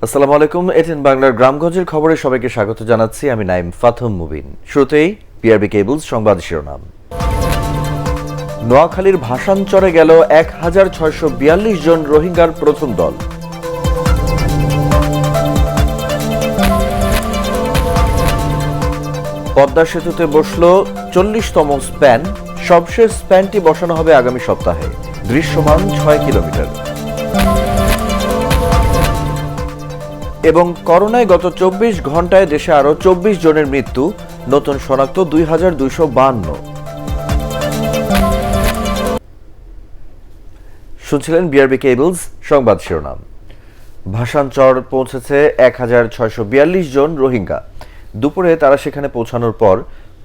আসসালামু আলাইকুম। এটিএন বাংলার গ্রামগঞ্জের খবরে সবাইকে স্বাগত জানাচ্ছি। আমি নাইম ফাথম মুবিন। শুরুতেই পিআরবি কেবলস সংবাদ শিরোনাম। নোয়াখালীর ভাসানচরে গেল ১,৬৪২ জন রোহিঙ্গার প্রথম দল। পদ্মা সেতুতে বসল ৪০তম স্প্যান। সবশেষ স্প্যানটি বসানো হবে আগামী সপ্তাহে। দৃশ্যমান ৬ কিলোমিটার। এবং করোনায় গত ২৪ ঘন্টায় দেশে আরও ২৪ জনের মৃত্যু, নতুন শনাক্ত ২,২৫২। শুনছিলেন বিআরবি কেবলস সংবাদ শিরোনাম। ভাসানচর পৌঁছেছে ১,৬৪২ জন রোহিঙ্গা। দুপুরে তারা সেখানে পৌঁছানোর পর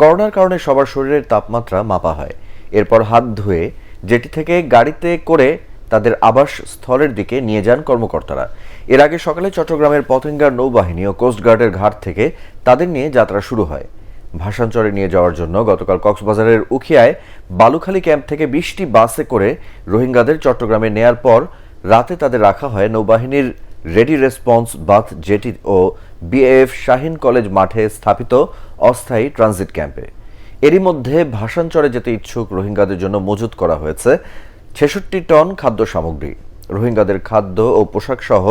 করোনার কারণে সবার শরীরের তাপমাত্রা মাপা হয়। এরপর হাত ধুয়ে জেটি থেকে গাড়িতে করে তাদের আবাস স্থলের দিকে নিয়ে যান কর্মকর্তারা। এর আগে সকালে চট্টগ্রামের পতেঙ্গার নৌবাহিনী ও কোস্টগার্ডের ঘাট থেকে তাদের নিয়ে যাত্রা শুরু হয়। ভাসানচরে নিয়ে যাওয়ার জন্য গতকাল কক্সবাজারের উখিয়ায় বালুখালী ক্যাম্প থেকে ২০টি বাসে করে রোহিঙ্গাদের চট্টগ্রামে নেয়ার পর রাতে তাদের রাখা হয় নৌবাহিনীর রেডি রেসপন্স বাথ জেটি ও বিএএফ শাহীন কলেজ মাঠে স্থাপিত অস্থায়ী ট্রানজিট ক্যাম্পে। এরই মধ্যে ভাসানচরে যেতে ইচ্ছুক রোহিঙ্গাদের জন্য মজুত করা হয়েছে ৬৬ টন খাদ্য সামগ্রী। রোহিঙ্গাদের খাদ্য ও পোশাক সহ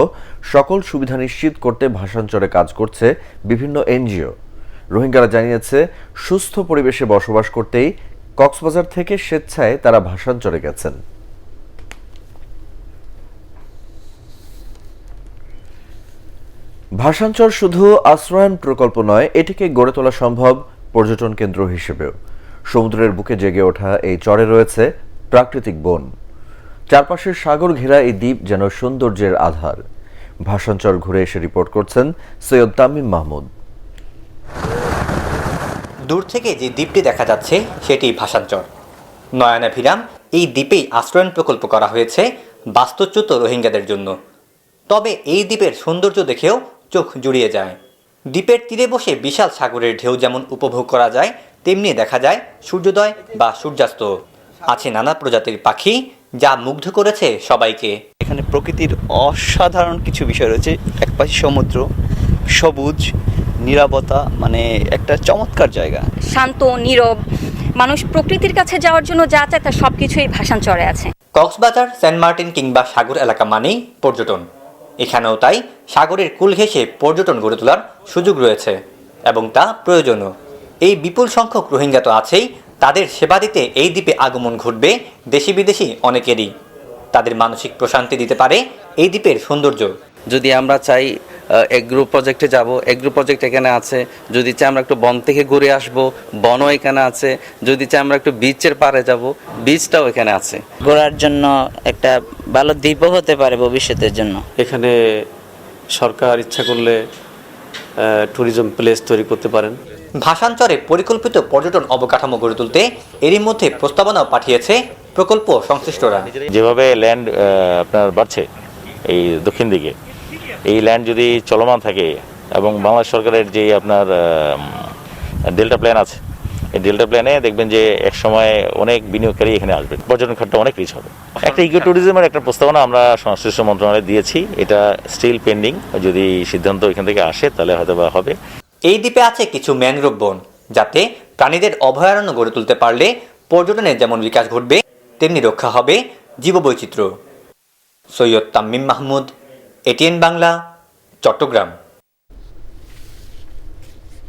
সকল সুবিধা নিশ্চিত করতে ভাসানচরে কাজ করছে বিভিন্ন এনজিও। রোহিঙ্গারা জানিয়েছে, সুস্থ পরিবেশে বসবাস করতেই কক্সবাজার থেকে স্বেচ্ছায় তারা ভাসানচরে গেছেন। ভাসানচর শুধু আশ্রয়ন প্রকল্প নয়, এটিকে গড়ে তোলা সম্ভব পর্যটন কেন্দ্র হিসেবেও। সমুদ্রের বুকে জেগে ওঠা এই চরে রয়েছে প্রাকৃতিক বন। চারপাশের সাগর ঘেরা এই দ্বীপ যেন সৌন্দর্যের আধার। ভাসানচর ঘুরে এসে রিপোর্ট করছেন সৈয়দ তামিম মাহমুদ। দূর থেকে যে দ্বীপটি দেখা যাচ্ছে সেটি ভাসানচর। নয়নাভিরাম এই দ্বীপেই আশ্রয়ন প্রকল্প করা হয়েছে বাস্তুচ্যুত রোহিঙ্গাদের জন্য। তবে এই দ্বীপের সৌন্দর্য দেখেও চোখ জুড়িয়ে যায়। দ্বীপের তীরে বসে বিশাল সাগরের ঢেউ যেমন উপভোগ করা যায়, তেমনি দেখা যায় সূর্যোদয় বা সূর্যাস্ত। আছে নানা প্রজাতির পাখি, যা মুগ্ধ করেছে সবাইকে। এখানে প্রকৃতির অসাধারণ কিছু বিষয় রয়েছে। একপাশে সমুদ্র, সবুজ, নীরবতা, মানে একটা চমৎকার জায়গা। শান্ত, নীরব, মানুষ প্রকৃতির কাছে যাওয়ার জন্য যা চায় তার সবকিছুই ভাসানচরে আছে। কক্সবাজার, সেন্ট মার্টিন কিংবা সাগর এলাকা মানেই পর্যটন। এখানেও তাই সাগরের কূল ঘেঁষে পর্যটন গড়ে তোলার সুযোগ রয়েছে এবং তা প্রয়োজনও। এই বিপুল সংখ্যক রোহিঙ্গা তো আছেই, তাদের সেবা দিতে এই দ্বীপে আগমন ঘটবে দেশি বিদেশি অনেকেরই। তাদের মানসিক প্রশান্তি দিতে পারে এই দ্বীপের সৌন্দর্য। যদি আমরা চাই এগ্রো প্রজেক্টে যাব, এগ্রো প্রজেক্ট এখানে আছে। যদি চাই আমরা একটু বন থেকে ঘুরে আসব, বনও এখানে আছে। যদি চাই আমরা একটু বিচের পাড়ে যাব, বিচটাও এখানে আছে। ঘোরার জন্য একটা ভালো দ্বীপও হতে পারে ভবিষ্যতের জন্য। এখানে সরকার ইচ্ছা করলে ট্যুরিজম প্লেস তৈরি করতে পারেন। ভাসানচরে পরিকল্পিত পর্যটন অবকাঠামো গড়ে তুলতে এরই মধ্যে প্রস্তাবনাও পাঠিয়েছে প্রকল্প সংশ্লিষ্টরা। যেভাবে ল্যান্ড আপনার বাড়ছে এই দক্ষিণ দিকে, এই ল্যান্ড যদি চলমান থাকে এবং বাংলাদেশ সরকারের যে আপনার ডেল্টা প্ল্যান আছে, এই ডেল্টা প্ল্যানে দেখবেন যে এক সময় অনেক বিনিয়োগকারী এখানে আসবে, পর্যটন খাতটা অনেক রিচ হবে। একটা ইকো ট্যুরিজমের একটা প্রস্তাবনা আমরা সংশ্লিষ্ট মন্ত্রণালয়ে দিয়েছি। এটা স্টিল পেন্ডিং। যদি সিদ্ধান্ত এখান থেকে আসে তাহলে হয়তো বা হবে। এই দ্বীপে আছে কিছু ম্যানগ্রোভ বন, যাতে প্রাণীদের অভয়ারণ্য গড়ে তুলতে পারলে পর্যটনের যেমন বিকাশ ঘটবে, তেমনি রক্ষা হবে জীববৈচিত্র্য। সৈয়দ তামিম মাহমুদ, এটিএন বাংলা, চট্টগ্রাম।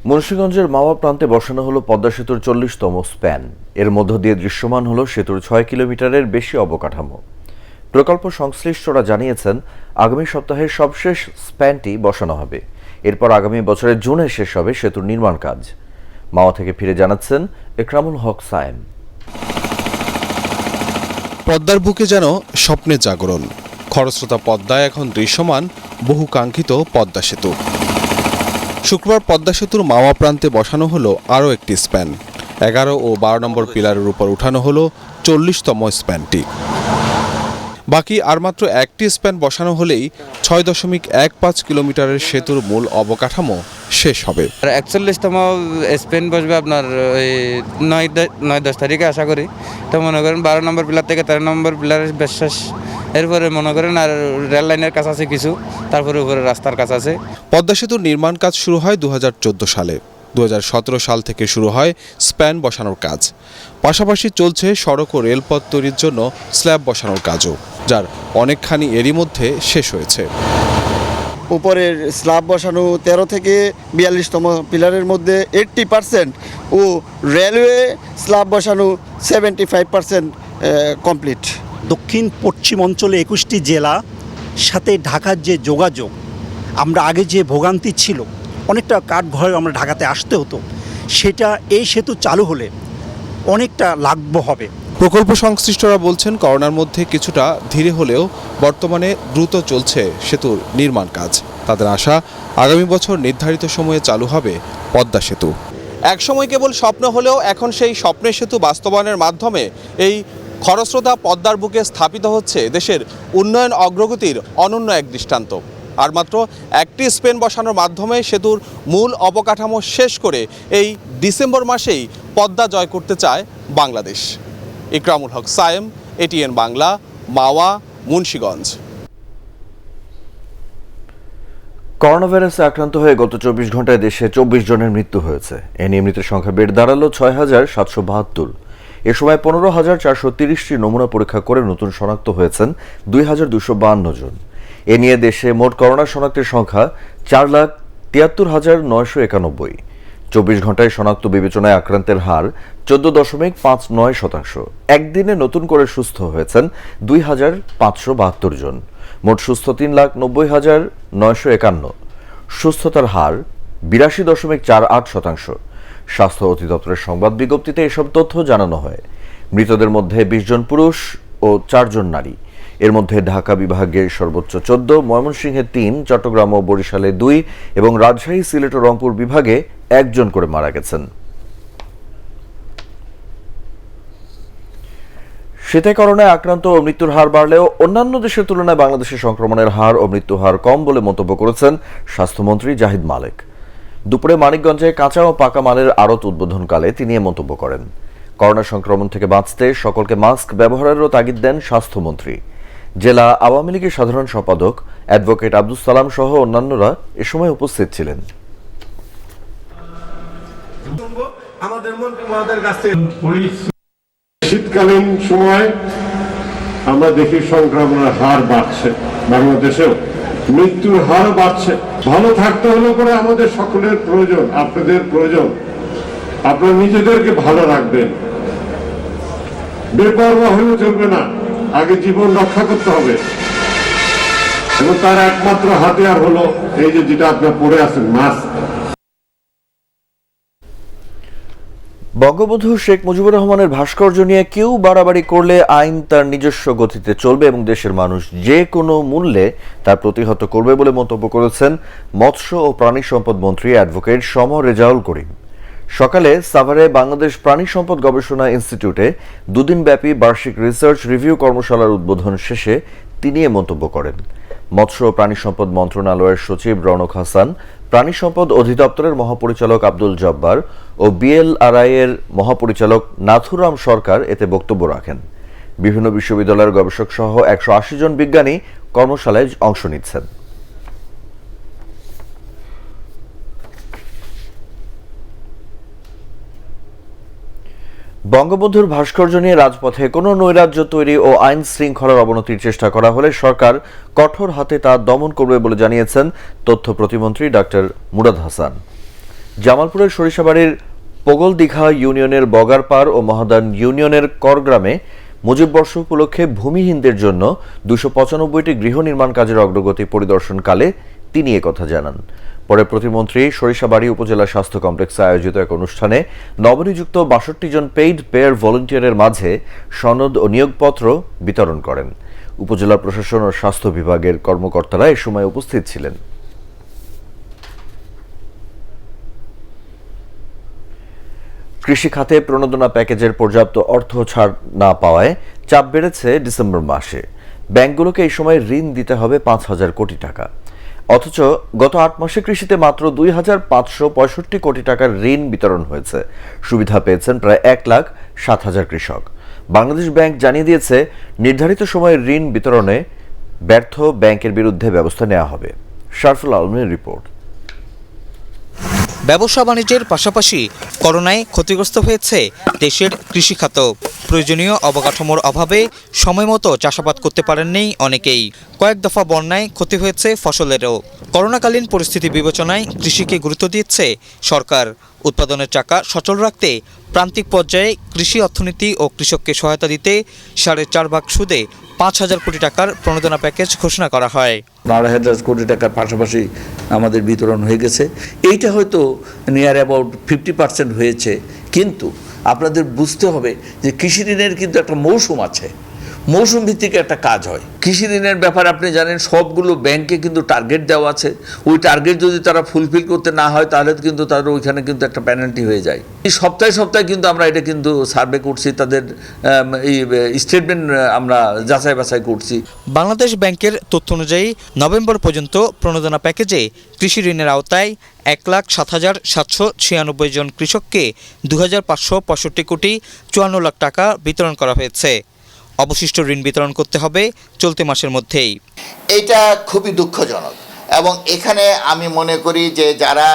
মুন্সিগঞ্জের মাওয়া প্রান্তে বসানো হলো পদ্মা সেতুর ৪০তম স্প্যান। এর মধ্য দিয়ে দৃশ্যমান হলো সেতুর ৬ কিলোমিটারের বেশি অবকাঠামো। প্রকল্প সংশ্লিষ্টরা জানিয়েছেন, আগামী সপ্তাহের সবশেষ স্প্যানটি বসানো হবে। এরপর আগামী বছরের জুনে শেষ হবে সেতুর নির্মাণ কাজ। মাওয়া থেকে ফিরে জানাচ্ছেন একরামুল হক সায়েম। পদ্মার বুকে যেন স্বপ্নের জাগরণ। খরস্রোতা পদ্মায় এখন দৃশ্যমান বহু কাঙ্ক্ষিত পদ্মা সেতু। শুক্রবার পদ্মা সেতুর মাওয়া প্রান্তে বসানো হলো আরও একটি স্প্যান। ১১ ও ১২ নম্বর পিলারের উপর উঠানো হলো ৪০তম স্প্যানটি। বাকি আর মাত্র একটি স্প্যান বসানো হলেই ৬.১৫ কিলোমিটারের সেতুর মূল অবকাঠামো শেষ হবে। ৪১তম স্প্যান বসবে আপনার ওই ৯-১০ তারিখে আশা করি। তো মনে করেন ১২ নম্বর পিলার থেকে ১৩ নম্বর পিলারের বিশ্বাস এরপরে মনে করেন আর রেল লাইনের কাজ আছে কিছু, তারপরে উপরে রাস্তার কাজ আছে। পদ্মা সেতুর নির্মাণ কাজ শুরু হয় 2014 সালে। 2017 সাল থেকে শুরু হয় স্প্যান বসানোর কাজ। পাশাপাশি চলছে সড়ক ও রেলপথ তৈরির জন্য স্ল্যাব বসানোর কাজও, যার অনেকখানি এরই মধ্যে শেষ হয়েছে। উপরের স্ল্যাব বসানো 13 থেকে 42তম পিলারের মধ্যে 80% ও রেলওয়ে স্ল্যাব বসানো 75% কমপ্লিট। দক্ষিণ পশ্চিম অঞ্চলে 21টি জেলা সাথে ঢাকার যে যোগাযোগ, আমরা আগে যে ভোগান্তি ছিল, অনেকটা কাঠ ঘরে আমরা ঢাকাতে আসতে হতো, সেটা এই সেতু চালু হলে অনেকটা লাঘব হবে। প্রকল্প সংশ্লিষ্টরা বলছেন করোনার মধ্যে কিছুটা ধীরে হলেও বর্তমানে দ্রুত চলছে সেতুর নির্মাণ কাজ। তাদের আশা আগামী বছর নির্ধারিত সময়ে চালু হবে পদ্মা সেতু। একসময় কেবল স্বপ্ন হলেও এখন সেই স্বপ্নের সেতু বাস্তবায়নের মাধ্যমে এই খরস্রোতা পদ্মার বুকে স্থাপিত হচ্ছে দেশের উন্নয়ন অগ্রগতির অনন্য এক দৃষ্টান্ত। আর মাত্র একটি স্পেন বসানোর মাধ্যমে সেতুর মূল অবকাঠামো শেষ করে এই ডিসেম্বর মাসেই পদ্মা জয় করতে চায় বাংলাদেশ। ইকরামুল হক সায়েম, এটিএন বাংলা, মাওয়া, মুন্সিগঞ্জ। করোনা ভাইরাসে আক্রান্ত হয়ে গত 24 ঘন্টায় দেশে 24 জনের মৃত্যু হয়েছে। এ নিয়ে মৃতের সংখ্যা বেড়ে দাঁড়ালো 6,772। এ সময় 15,430টি নমুনা পরীক্ষা করে নতুন শনাক্ত হয়েছেন 2,252 জন। এ নিয়ে দেশে মোট করোনা শনাক্তের সংখ্যা 4,73,991। 24 ঘন্টায় শনাক্ত বিবেচনায় আক্রান্তের হার 14.59%। একদিনে নতুন করে সুস্থ হয়েছেন 2,572 জন। মোট সুস্থ 3,90,951। সুস্থতার হার 82.48%। স্বাস্থ্য অধিদপ্তরের সংবাদ বিজ্ঞপ্তিতে এসব তথ্য জানানো হয়। মৃতদের মধ্যে 20 জন পুরুষ ও 4 জন নারী। এর মধ্যে ঢাকা বিভাগে সর্বোচ্চ 14, ময়মনসিংহে 3, চট্টগ্রাম ও বরিশালে 2 এবং রাজশাহী, সিলেট ও রংপুর বিভাগে 1 জন করে মারা গেছেন। শীতে করোনায় আক্রান্ত ও মৃত্যুর হার বাড়লেও অন্যান্য দেশের তুলনায় বাংলাদেশে সংক্রমণের হার ও মৃত্যু হার কম বলে মন্তব্য করেছেন স্বাস্থ্যমন্ত্রী জাহিদ মালেক। দুপুরে মানিকগঞ্জে কাঁচা ও পাকা মালের আড়ত উদ্বোধনকালে তিনি এ মন্তব্য করেন। করোনা সংক্রমণ থেকে বাঁচতে সকলকে মাস্ক ব্যবহারেরও তাগিদ দেন স্বাস্থ্যমন্ত্রী। জেলা আওয়ামী লীগের সাধারণ সম্পাদক অ্যাডভোকেট আব্দুস সালাম সহ অন্যান্যরা এ সময় উপস্থিত ছিলেন। শীতকালীন সময় আমরা দেখি সংক্রমণের হার বাড়ছে, বাংলাদেশেও মৃত্যুর হার বাড়ছে। ভালো থাকতে হলে পরে আমাদের সকলের প্রয়োজন, আপনাদের প্রয়োজন। আপনারা নিজেদেরকে ভালো রাখবেন, বেপরোয়া হলেও চলবে না। আগে জীবন রক্ষা করতে হবে এবং তার একমাত্র হাতিয়ার হলো এই যে যেটা আপনার পরে আছেন, মাস্ক। বঙ্গবন্ধু শেখ মুজিবুর রহমানের ভাস্কর্য নিয়ে কেউ বাড়াবাড়ি করলে আইন তার নিজস্ব গতিতে চলবে এবং দেশের মানুষ যে কোনো মূল্যে তার প্রতিহত করবে বলে মন্তব্য করেছেন মৎস্য ও প্রাণী সম্পদ মন্ত্রী অ্যাডভোকেট সমর রেজাউল করিম। সকালে সাভারে বাংলাদেশ প্রাণী সম্পদ গবেষণা ইনস্টিটিউটে দুদিনব্যাপী বার্ষিক রিসার্চ রিভিউ কর্মশালার উদ্বোধন শেষে তিনি এ মন্তব্য করেন। মৎস্য ও প্রাণী সম্পদ মন্ত্রণালয়ের সচিব রৌনক হাসান, প্রাণী সম্পদ অধিদপ্তরের মহাপরিচালক আব্দুল জব্বার ও বিএলআরআই এর মহাপরিচালক নাথুরাম সরকার এতে বক্তব্য রাখেন। বিভিন্ন বিশ্ববিদ্যালয়ের গবেষক সহ 180 জন বিজ্ঞানী কর্মশালায় অংশ নিচ্ছেন। বঙ্গবন্ধুর ভাস্কর্য নিয়ে রাজপথে কোনো নৈরাজ্য তৈরি ও আইন শৃঙ্খলার অবনতির চেষ্টা করা হলে সরকার কঠোর হাতে তা দমন করবে বলে জানিয়েছেন তথ্য প্রতিমন্ত্রী ডক্টর মুরাদ হাসান। জামালপুরের সরিষাবাড়ির পোগলদিঘা ইউনিয়নের বগারপাড় ও মহাদান ইউনিয়নের করগ্রামে মুজিববর্ষ উপলক্ষে ভূমিহীনদের জন্য 295টি গৃহ নির্মাণ কাজের অগ্রগতি পরিদর্শনকালে তিনি একথা জানান। পরে প্রতিমন্ত্রী সরিষাবাড়ি উপজেলা স্বাস্থ্য কমপ্লেক্সে আয়োজিত এক অনুষ্ঠানে নবনিযুক্ত 62 জন পেইড পেয়ার ভলান্টিয়ারের মাঝে সনদ ও নিয়োগপত্র বিতরণ করেন। উপজেলা প্রশাসন ও স্বাস্থ্য বিভাগের কর্মকর্তারা এ সময় উপস্থিত ছিলেন। কৃষি খাতে প্রণোদনা প্যাকেজের পর্যাপ্ত অর্থ ছাড় না পাওয়ায় চাপ বেড়েছে ডিসেম্বর মাসে। ব্যাংকগুলোকে এই সময় ঋণ দিতে হবে 5,000 কোটি টাকা। অথচ গত 8 মাসে কৃষিতে মাত্র 2,565 কোটি টাকার ঋণ বিতরণ হয়েছে। সুবিধা পেয়েছেন প্রায় 1,07,000 কৃষক। বাংলাদেশ ব্যাংক জানিয়ে দিয়েছে, নির্ধারিত সময়ে ঋণ বিতরণে ব্যর্থ ব্যাংকের বিরুদ্ধে ব্যবস্থা নেওয়া হবে। শারফুল আলমের রিপোর্ট। ব্যবসা বাণিজ্যের পাশাপাশি করোনায় ক্ষতিগ্রস্ত হয়েছে দেশের কৃষি খাত। প্রয়োজনীয় অবকাঠামোর অভাবে সময়মতো চাষাবাদ করতে পারেননি অনেকেই। কয়েক দফা বন্যায় ক্ষতি হয়েছে ফসলেরও। করোনাকালীন পরিস্থিতি বিবেচনায় কৃষিকে গুরুত্ব দিচ্ছে সরকার। উৎপাদনের চাকা সচল রাখতে প্রান্তিক পর্যায়ে কৃষি অর্থনীতি ও কৃষককে সহায়তা দিতে 4.5 ভাগ সুদে 5,000 কোটি টাকার প্রণোদনা প্যাকেজ ঘোষণা করা হয়। 12,000 কোটি টাকার পাশাপাশি আমাদের বিতরণ হয়ে গেছে। এইটা হয়তো নিয়ার অ্যাবাউট 50% হয়েছে, কিন্তু আপনাদের বুঝতে হবে যে কৃষি ঋণের কিন্তু একটা মৌসুম আছে, মৌসুম ভিত্তিক একটা কাজ হয়। কৃষি ঋণের ব্যাপারে আপনি জানেন সবগুলো ব্যাংকে কিন্তু টার্গেট দেওয়া আছে। ওই টার্গেট যদি তারা ফুলফিল করতে না হয় তাহলে কিন্তু তাদের ওইখানে কিন্তু একটা পেনাল্টি হয়ে যায়। এই সপ্তাহে সপ্তাহে কিন্তু আমরা এটা কিন্তু সার্ভে করছি, তাদের এই স্টেটমেন্ট আমরা যাচাই বাছাই করছি। বাংলাদেশ ব্যাংকের তথ্য অনুযায়ী নভেম্বর পর্যন্ত প্রণোদনা প্যাকেজে কৃষি ঋণের আওতায় 1,07,796 জন কৃষককে 2,565 কোটি 54 লাখ টাকা বিতরণ করা হয়েছে। অবশিষ্ট ঋণ বিতরণ করতে হবে চলতি মাসের মধ্যেই। এটা খুবই দুঃখজনক এবং এখানে আমি মনে করি যে যারা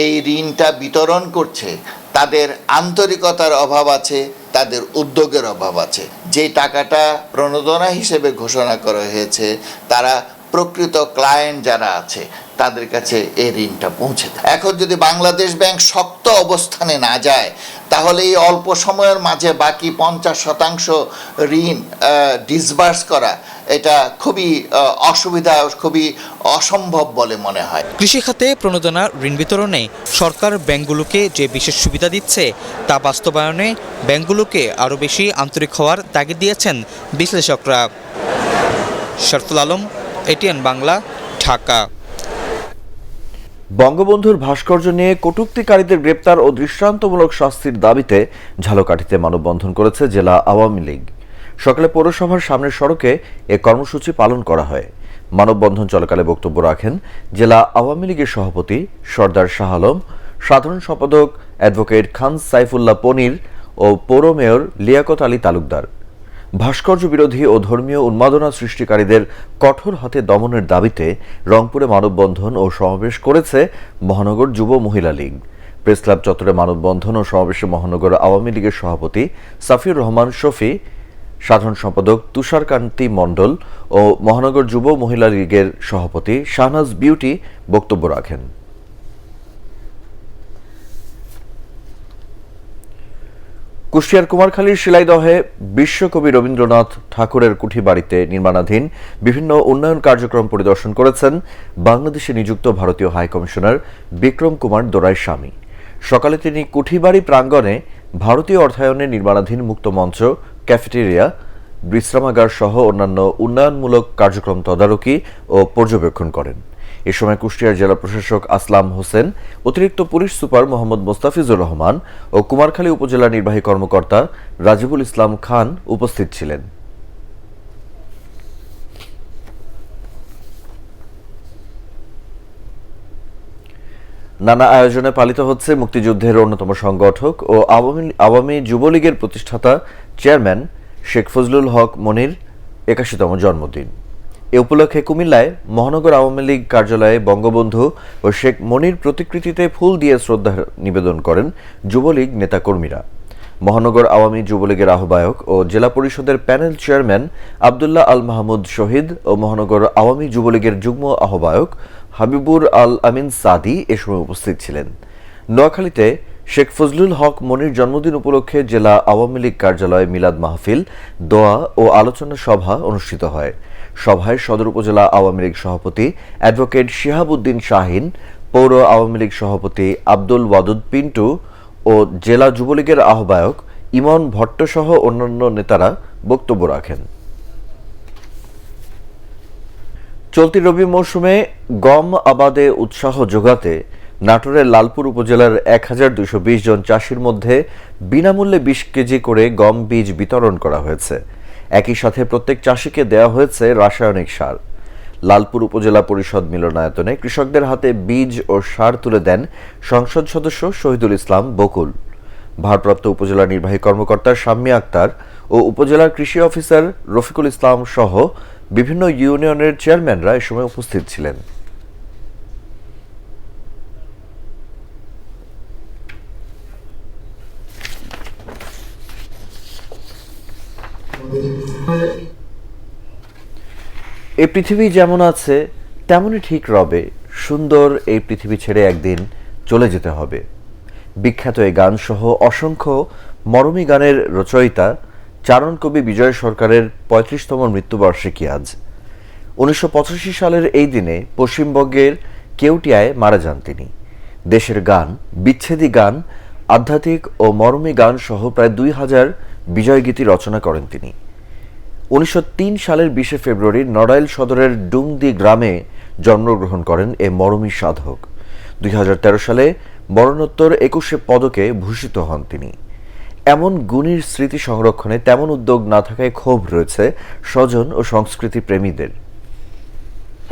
এই ঋণটা বিতরণ করছে তাদের আন্তরিকতার অভাব আছে, তাদের উদ্যোগের অভাব আছে। যে টাকাটা প্রণোদনা হিসেবে ঘোষণা করা হয়েছে তারা প্রকৃত ক্লায়েন্ট যারা আছে তাদের কাছে এই ঋণটা পৌঁছে দেয়। এখন যদি বাংলাদেশ ব্যাংক শক্ত অবস্থানে না যায় তাহলে এই অল্প সময়ের মাঝে বাকি 50% ঋণ ডিসবার্স করা এটা খুবই অসুবিধা, খুবই অসম্ভব বলে মনে হয়। কৃষি খাতে প্রণোদনা ঋণ বিতরণে সরকার ব্যাংকগুলোকে যে বিশেষ সুবিধা দিচ্ছে তা বাস্তবায়নে ব্যাংকগুলোকে আরও বেশি আন্তরিক হওয়ার তাগিদ দিয়েছেন বিশ্লেষকরা। শারফুল আলম, এটিএন বাংলা, ঢাকা। বঙ্গবন্ধুর ভাস্কর্য নিয়ে কটূক্তিকারীদের গ্রেপ্তার ও দৃষ্টান্তমূলক শাস্তির দাবিতে ঝালকাঠিতে মানববন্ধন করেছে জেলা আওয়ামী লীগ। সকালে পৌরসভার সামনের সড়কে এ কর্মসূচি পালন করা হয়। মানববন্ধন চলাকালে বক্তব্য রাখেন জেলা আওয়ামী লীগের সভাপতি সর্দার শাহ আলম, সাধারণ সম্পাদক অ্যাডভোকেট খান সাইফুল্লাহ পনির ও পৌর মেয়র লিয়াকত আলী তালুকদার। ভাস্কর্য বিরোধী ও ধর্মীয় উন্মাদনা সৃষ্টিকারীদের কঠোর হাতে দমনের দাবিতে রংপুরে মানববন্ধন ও সমাবেশ করেছে মহানগর যুব মহিলা লীগ। প্রেসক্লাব চত্বরে মানববন্ধন ও সমাবেশে মহানগর আওয়ামী লীগের সভাপতি সাফিউর রহমান শফি, সাধারণ সম্পাদক তুষারকান্তি মণ্ডল ও মহানগর যুব মহিলা লীগের সভাপতি শাহনাজ বিউটি বক্তব্য রাখেন। কুষ্টিয়ার কুমারখালীর শিলাইদহে বিশ্বকবি রবীন্দ্রনাথ ঠাকুরের কুঠি বাড়িতে নির্মাণাধীন বিভিন্ন উন্নয়ন কার্যক্রম পরিদর্শন করেছেন বাংলাদেশে নিযুক্ত ভারতীয় হাইকমিশনার বিক্রম কুমার দোরাই স্বামী। সকালে তিনি কুঠিবাড়ি প্রাঙ্গণে ভারতীয় অর্থায়নে নির্মাণাধীন মুক্ত মঞ্চ, ক্যাফেটেরিয়া, বিশ্রামাগার সহ অন্যান্য উন্নয়নমূলক কার্যক্রম তদারকি ও পর্যবেক্ষণ করেন। এ সময় কুষ্টিয়ার জেলা প্রশাসক আসলাম হোসেন, অতিরিক্ত পুলিশ সুপার মোহাম্মদ মোস্তাফিজুর রহমান ও কুমারখালী উপজেলা নির্বাহী কর্মকর্তা রাজিবুল ইসলাম খান উপস্থিত ছিলেন। নানা আয়োজনে পালিত হচ্ছে মুক্তিযুদ্ধের অন্যতম সংগঠক ও আওয়ামী যুবলীগের প্রতিষ্ঠাতা চেয়ারম্যান শেখ ফজলুল হক মনির 81তম জন্মদিন। এ উপলক্ষে কুমিল্লায় মহানগর আওয়ামী লীগ কার্যালয়ে বঙ্গবন্ধু ও শেখ মনির প্রতিকৃতিতে ফুল দিয়ে শ্রদ্ধা নিবেদন করেন যুবলীগ নেতাকর্মীরা। মহানগর আওয়ামী যুবলীগের আহ্বায়ক ও জেলা পরিষদের প্যানেল চেয়ারম্যান আব্দুল্লাহ আল মাহমুদ শহীদ ও মহানগর আওয়ামী যুবলীগের যুগ্ম আহ্বায়ক হাবিবুর আল আমিন সাদি এ সময় উপস্থিত ছিলেন। নোয়াখালীতে শেখ ফজলুল হক মনির জন্মদিন উপলক্ষে জেলা আওয়ামী লীগ কার্যালয়ে মিলাদ মাহফিল, দোয়া ও আলোচনা সভা অনুষ্ঠিত হয়। সভায় সদর উপজেলা আওয়ামী লীগ সভাপতি অ্যাডভোকেট শিহাবুদ্দিন শাহিন, পৌর আওয়ামী লীগ সভাপতি আব্দুল ওয়াদুদ পিন্টু ও জেলা যুবলীগের আহ্বায়ক ইমন ভট্ট সহ অন্যান্য নেতারা বক্তব্য রাখেন। চলতি রবি মৌসুমে গম আবাদে উৎসাহ যোগাতে নাটোরের লালপুর উপজেলার 1220 জন চাষির মধ্যে বিনামূল্যে 20 কেজি করে গম বীজ বিতরণ করা হয়েছে। একই সাথে প্রত্যেক চাষিকে দেওয়া হয়েছে রাসায়নিক সার। লালপুর উপজেলা পরিষদ মিলনায়তনে কৃষকদের হাতে বীজ ও সার তুলে দেন সংসদ সদস্য শহীদুল ইসলাম বকুল। ভারপ্রাপ্ত উপজেলা নির্বাহী কর্মকর্তা শাম্মী আক্তার ও ও উপজেলার কৃষি অফিসার রফিকুল ইসলাম সহ বিভিন্ন ইউনিয়নের চেয়ারম্যানরা এ সময় উপস্থিত ছিলেন। এই পৃথিবী যেমন আছে তেমনই ঠিক রবে, সুন্দর এই পৃথিবী ছেড়ে একদিন চলে যেতে হবে। বিখ্যাত এই গান সহ অসংখ্য মরমী গানের রচয়িতা চারণ কবি বিজয় সরকারের ৩৫তম মৃত্যুবার্ষিকী আজ। ১৯৮৫ সালের এই দিনে পশ্চিমবঙ্গের কেউটিয়ায় মারা যান তিনি। দেশের গান, বিচ্ছেদী গান, আধ্যাত্মিক ও মরমী গান সহ প্রায় ২,০০০ বিজয়গীতি রচনা করেন তিনি। ১৯০৩ সালের ২০শে ফেব্রুয়ারি নড়াইল সদরের ডুমদি গ্রামে জন্মগ্রহণ করেন এ মরমী সাধক। ২০১৩ সালে মরণোত্তর ২১শে পদকে ভূষিত হন তিনি। এমন গুণীর স্মৃতি সংরক্ষণে তেমন উদ্যোগ না থাকায় ক্ষোভ রয়েছে স্বজন ও সংস্কৃতি প্রেমীদের।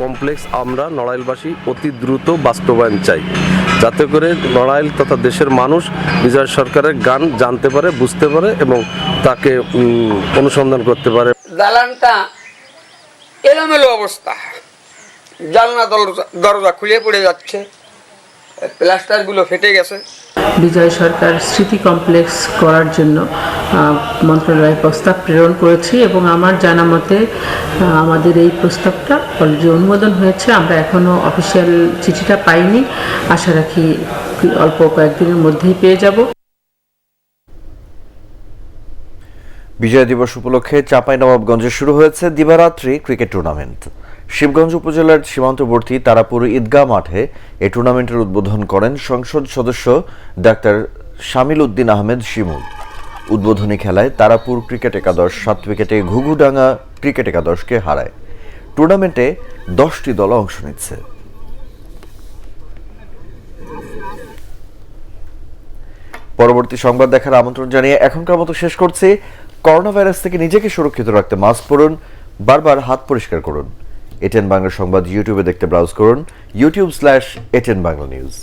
কমপ্লেক্স আমরা নড়াইলবাসী অতি দ্রুত বাস্তবায়ন চাই, যাতে করে নড়াইল তথা দেশের মানুষ বিজয় সরকারের গান জানতে পারে, বুঝতে পারে এবং তাকে অনুসন্ধান করতে পারে। দালানটা এলোমেলো অবস্থা, জানলা দরজা খুলে পড়ে যাচ্ছে, প্লাস্টারগুলো ফেটে গেছে। বিজয় সরকার স্মৃতি কমপ্লেক্স করার জন্য মন্ত্রণালয়ে প্রস্তাব প্রেরণ করেছি এবং আমার জানা মতে আমাদের এই প্রস্তাবটা অলরেডি অনুমোদন হয়েছে। আমরা এখনও অফিসিয়াল চিঠিটা পাইনি, আশা রাখি অল্প কয়েকদিনের মধ্যেই পেয়ে যাব। বিজয় দিবস উপলক্ষে চাঁপাইনবাবগঞ্জে শুরু হয়েছে দিবারাত্রি ক্রিকেট টুর্নামেন্ট। শিবগঞ্জ উপজেলার সীমান্তবর্তী তারাপুর ঈদগাহ মাঠে এই টুর্নামেন্টের উদ্বোধন করেন সংসদ সদস্য ডাক্তার শামিল উদ্দিন আহমেদ শিমুল। উদ্বোধনী খেলায় তারাপুর ক্রিকেট একাদশ ৭ উইকেটে ঘুঘুডাঙ্গা ক্রিকেট একাদশকে হারায়। টুর্নামেন্টে 10টি দল অংশ নিচ্ছে। পরবর্তী সংবাদ দেখার আমন্ত্রণ জানিয়ে এখনকার মতো শেষ করছি। করোনা ভাইরাস থেকে নিজেকে সুরক্ষিত রাখতে মাস্ক পরুন, বারবার হাত পরিষ্কার করুন। এটিএন বাংলা সংবাদ ইউটিউবে দেখতে ব্রাউজ করুন youtube/ATN Bangla News।